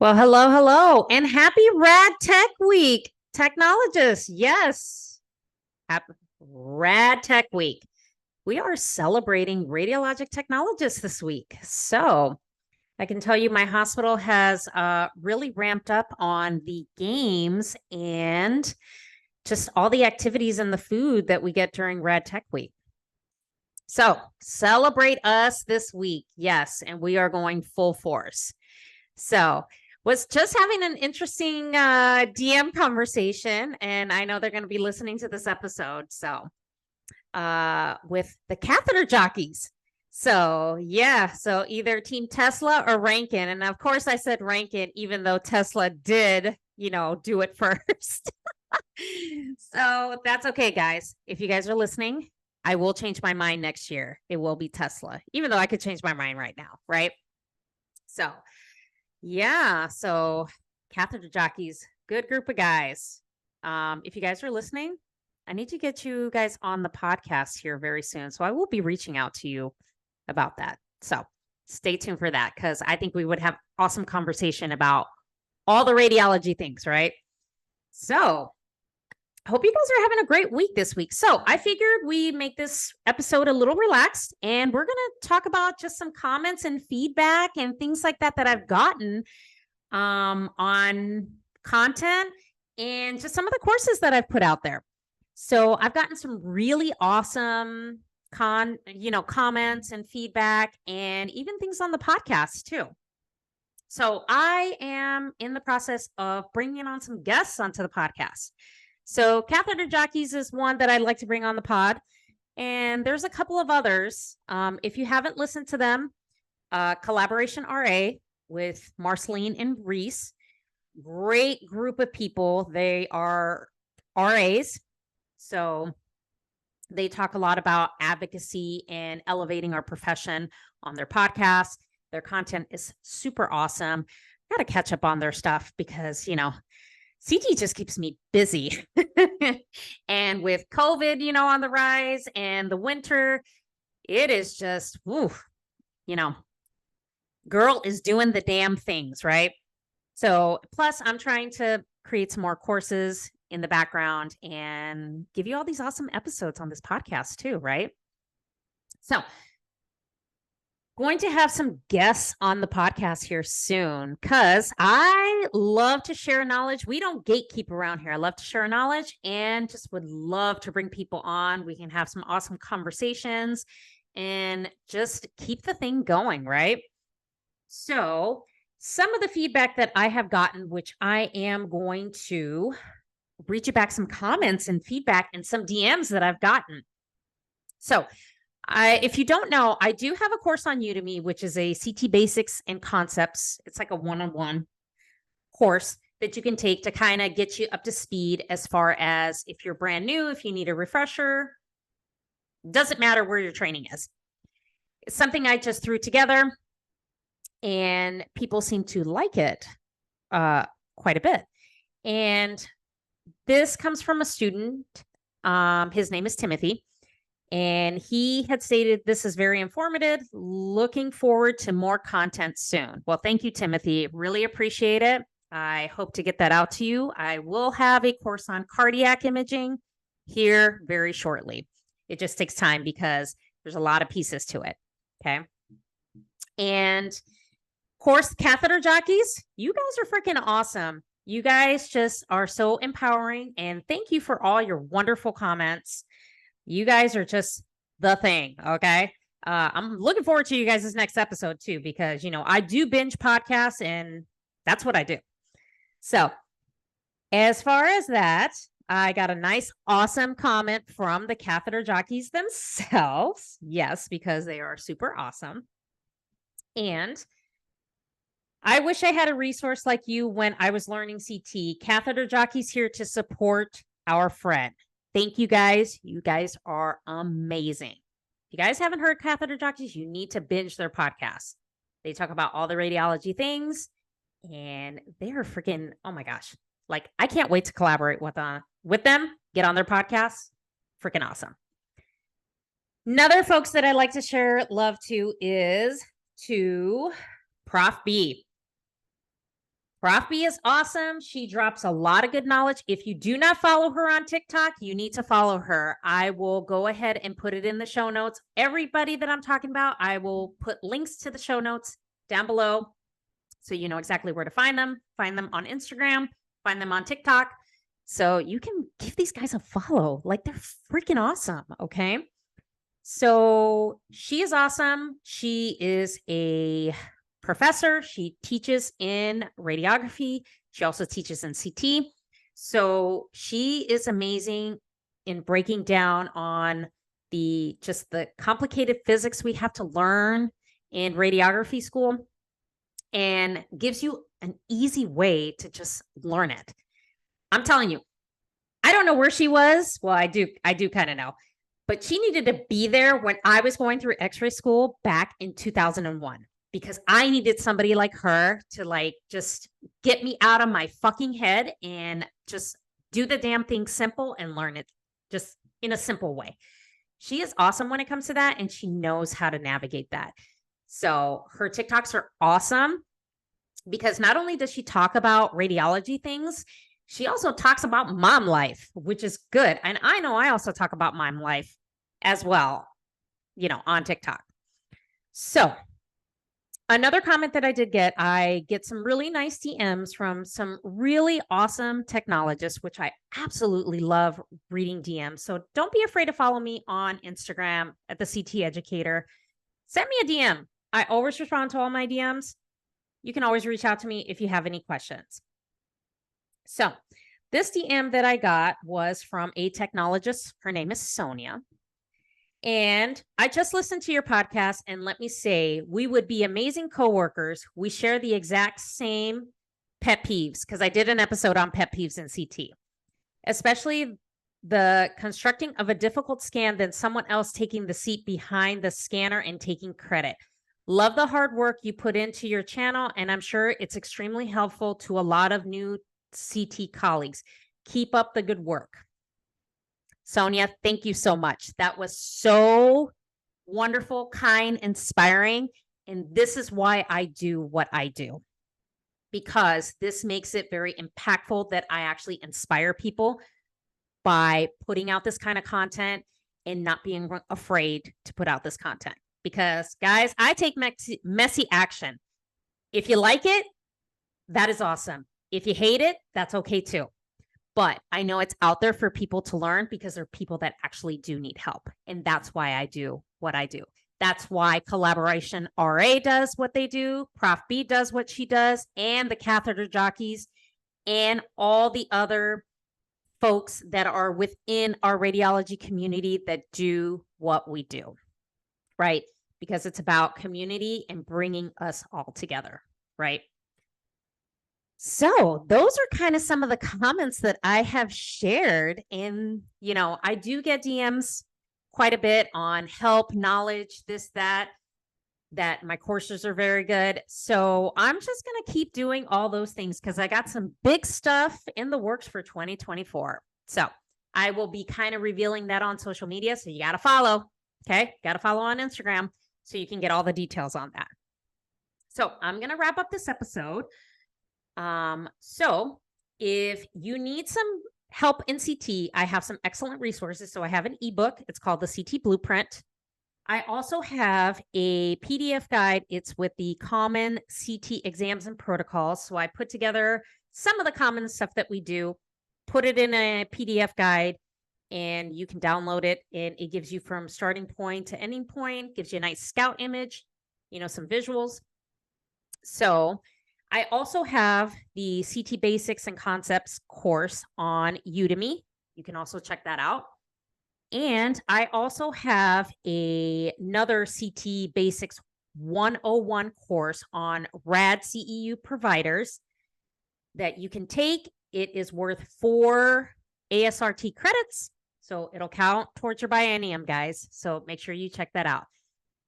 Well, hello, hello, and happy Rad Tech Week, Technologist. Yes, happy Rad Tech Week. We are celebrating Radiologic Technologists this week. So I can tell you my hospital has really ramped up on the games and just all the activities and the food that we get during Rad Tech Week. So celebrate us this week. Yes, and we are going full force. So was just having an interesting DM conversation, and I know they're going to be listening to this episode. So with the catheter jockeys. So yeah, so either Team Tesla or Rankin. And of course I said Rankin, even though Tesla did, do it first. So that's okay, guys. If you guys are listening, I will change my mind next year. It will be Tesla, even though I could change my mind right now, right? So yeah, so catheter jockeys, good group of guys. If you guys are listening, I need to get you guys on the podcast here very soon. So I will be reaching out to you about that. So stay tuned for that because I think we would have awesome conversation about all the radiology things, right? So I hope you guys are having a great week this week. So I figured we make this episode a little relaxed and we're going to talk about just some comments and feedback and things like that I've gotten on content and just some of the courses that I've put out there. So I've gotten some really awesome comments and feedback and even things on the podcast too. So I am in the process of bringing on some guests onto the podcast. So Catheter Jockeys is one that I'd like to bring on the pod. And there's a couple of others. If you haven't listened to them, Collaboration RA with Marceline and Reese, great group of people. They are RAs. So they talk a lot about advocacy and elevating our profession on their podcast. Their content is super awesome. Got to catch up on their stuff because, CT just keeps me busy. And with COVID, on the rise and the winter, it is just, girl is doing the damn things, right? So plus I'm trying to create some more courses in the background and give you all these awesome episodes on this podcast too, right? So going to have some guests on the podcast here soon because I love to share knowledge. We don't gatekeep around here. I love to share knowledge and just would love to bring people on. We can have some awesome conversations and just keep the thing going, right? So some of the feedback that I have gotten, which I am going to read you back some comments and feedback and some DMs that I've gotten. So if you don't know, I do have a course on Udemy, which is a CT basics and concepts. It's like a one-on-one course that you can take to kind of get you up to speed as far as if you're brand new, if you need a refresher, doesn't matter where your training is. It's something I just threw together and people seem to like it quite a bit. And this comes from a student. His name is Timothy. And he had stated, this is very informative. Looking forward to more content soon. Well, thank you, Timothy. Really appreciate it. I hope to get that out to you. I will have a course on cardiac imaging here very shortly. It just takes time because there's a lot of pieces to it. Okay. And of course, catheter jockeys, you guys are freaking awesome. You guys just are so empowering. And thank you for all your wonderful comments. You guys are just the thing, okay? I'm looking forward to you guys' next episode too, because, I do binge podcasts and that's what I do. So as far as that, I got a nice, awesome comment from the catheter jockeys themselves. Yes, because they are super awesome. And I wish I had a resource like you when I was learning CT. Catheter jockeys here to support our friend. Thank you guys. You guys are amazing. If you guys haven't heard Catheter Jockeys, you need to binge their podcast. They talk about all the radiology things and they are freaking, oh my gosh. Like, I can't wait to collaborate with them, get on their podcast. Freaking awesome. Another folks that I like to share love to is to Prof B. Prof B is awesome. She drops a lot of good knowledge. If you do not follow her on TikTok, you need to follow her. I will go ahead and put it in the show notes. Everybody that I'm talking about, I will put links to the show notes down below so you know exactly where to find them. Find them on Instagram, find them on TikTok. So you can give these guys a follow. Like, they're freaking awesome. Okay. So she is awesome. She is a professor. She teaches in radiography. She also teaches in CT. So she is amazing in breaking down on the complicated physics we have to learn in radiography school, and gives you an easy way to just learn it. I'm telling you, I don't know where she was. Well, I do kind of know, but she needed to be there when I was going through x-ray school back in 2001, because I needed somebody like her to just get me out of my fucking head and just do the damn thing simple and learn it just in a simple way. She is awesome when it comes to that, and she knows how to navigate that. So her TikToks are awesome because not only does she talk about radiology things, she also talks about mom life, which is good. And I know I also talk about mom life as well, on TikTok. So another comment that I get some really nice DMs from some really awesome technologists, which I absolutely love reading DMs. So don't be afraid to follow me on Instagram at the CT Educator. Send me a DM. I always respond to all my DMs. You can always reach out to me if you have any questions. So this DM that I got was from a technologist. Her name is Sonia. And I just listened to your podcast, and let me say, we would be amazing coworkers. We share the exact same pet peeves, because I did an episode on pet peeves in CT, especially the constructing of a difficult scan, then someone else taking the seat behind the scanner and taking credit. Love the hard work you put into your channel, and I'm sure it's extremely helpful to a lot of new CT colleagues. Keep up the good work. Sonia, thank you so much. That was so wonderful, kind, inspiring. And this is why I do what I do, because this makes it very impactful that I actually inspire people by putting out this kind of content and not being afraid to put out this content. Because, guys, I take messy action. If you like it, that is awesome. If you hate it, that's okay too. But I know it's out there for people to learn, because there are people that actually do need help. And that's why I do what I do. That's why Collaboration RA does what they do, Prof B does what she does, and the catheter jockeys and all the other folks that are within our radiology community that do what we do, right? Because it's about community and bringing us all together, right? So those are kind of some of the comments that I have shared. And, I do get DMs quite a bit on help, knowledge, this, that my courses are very good. So I'm just going to keep doing all those things, because I got some big stuff in the works for 2024. So I will be kind of revealing that on social media. So you got to follow. Okay. Got to follow on Instagram so you can get all the details on that. So I'm going to wrap up this episode. So if you need some help in CT, I have some excellent resources. So I have an ebook. It's called the CT Blueprint. I also have a PDF guide. It's with the common CT exams and protocols. So I put together some of the common stuff that we do, put it in a PDF guide, and you can download it. And it gives you from starting point to ending point, gives you a nice scout image, some visuals. So I also have the CT Basics and Concepts course on Udemy. You can also check that out. And I also have another CT Basics 101 course on RAD CEU providers that you can take. It is worth 4 ASRT credits, so it'll count towards your biennium, guys. So make sure you check that out.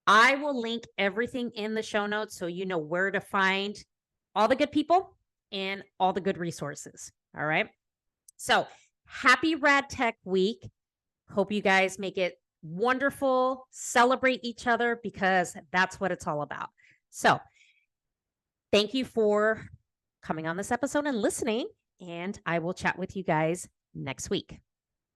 I will link everything in the show notes so you know where to find all the good people and all the good resources. All right. So happy Rad Tech Week. Hope you guys make it wonderful. Celebrate each other, because that's what it's all about. So thank you for coming on this episode and listening. And I will chat with you guys next week.